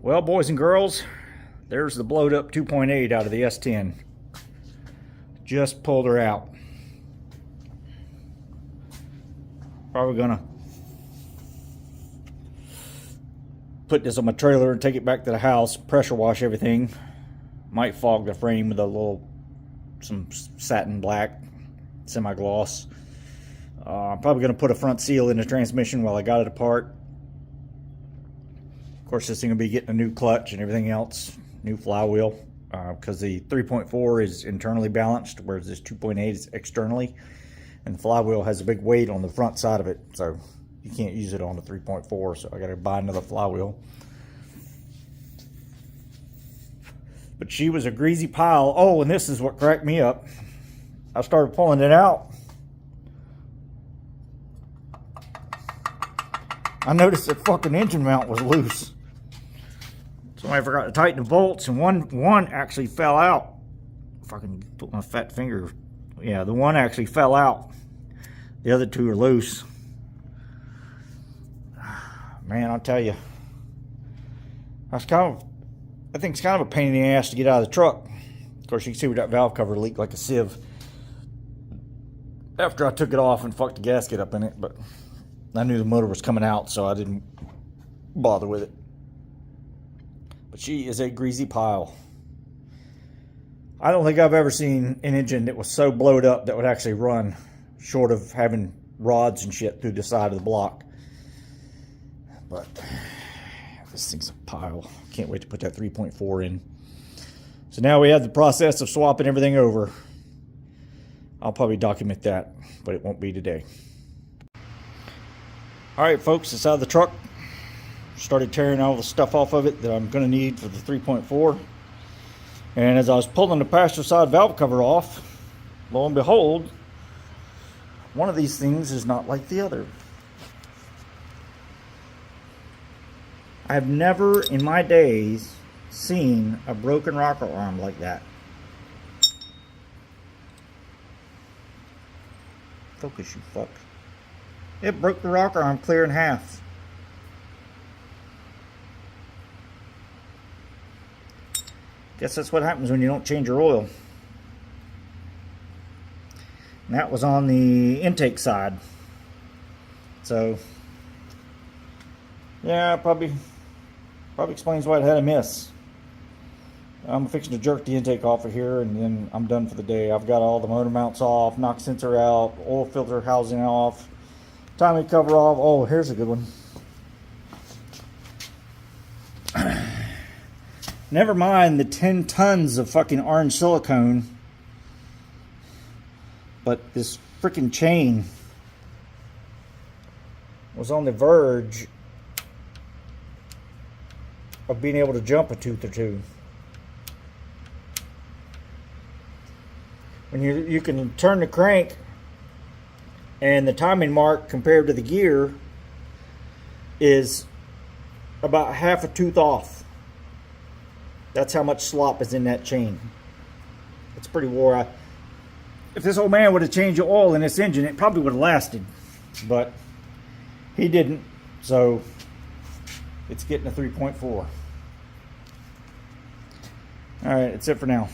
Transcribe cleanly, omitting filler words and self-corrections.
Well, boys and girls, there's the blowed up 2.8 out of the S10. Just pulled her out. Probably gonna put this on my trailer and take it back to the house, pressure wash everything. Might fog the frame with some satin black, semi-gloss. I'm probably gonna put a front seal in the transmission while I got it apart. Of course, this thing will be getting a new clutch and everything else, new flywheel, because the 3.4 is internally balanced, whereas this 2.8 is externally. And the flywheel has a big weight on the front side of it, so you can't use it on the 3.4, so I gotta buy another flywheel. But she was a greasy pile. Oh, and this is what cracked me up. I started pulling it out. I noticed the fucking engine mount was loose. So I forgot to tighten the bolts, and one actually fell out. If I can put my fat finger. Yeah, the one actually fell out. The other two are loose. Man, I'll tell you. I think it's kind of a pain in the ass to get out of the truck. Of course, you can see where that valve cover leaked like a sieve. After I took it off and fucked the gasket up in it, but I knew the motor was coming out, so I didn't bother with it. But she is a greasy pile. I don't think I've ever seen an engine that was so blowed up that would actually run, short of having rods and shit through the side of the block. But this thing's a pile. Can't wait to put that 3.4 in. So now we have the process of swapping everything over. I'll probably document that, but it won't be today. Alright folks, it's out of the truck. Started tearing all the stuff off of it that I'm going to need for the 3.4. And as I was pulling the passenger side valve cover off, lo and behold, one of these things is not like the other. I've never in my days seen a broken rocker arm like that. Focus, you fuck. It broke the rocker arm clear in half. Guess that's what happens when you don't change your oil. And that was on the intake side. So, yeah, probably explains why it had a miss. I'm fixing to jerk the intake off of here, and then I'm done for the day. I've got all the motor mounts off, knock sensor out, oil filter housing off, timing cover off. Oh, here's a good one. Never mind the 10 tons of fucking orange silicone, but this freaking chain was on the verge of being able to jump a tooth or two. When you can turn the crank, and the timing mark compared to the gear is about half a tooth off. That's how much slop is in that chain. It's pretty wore out. If this old man would have changed the oil in this engine, it probably would have lasted. But he didn't, so it's getting a 3.4. Alright, that's it for now.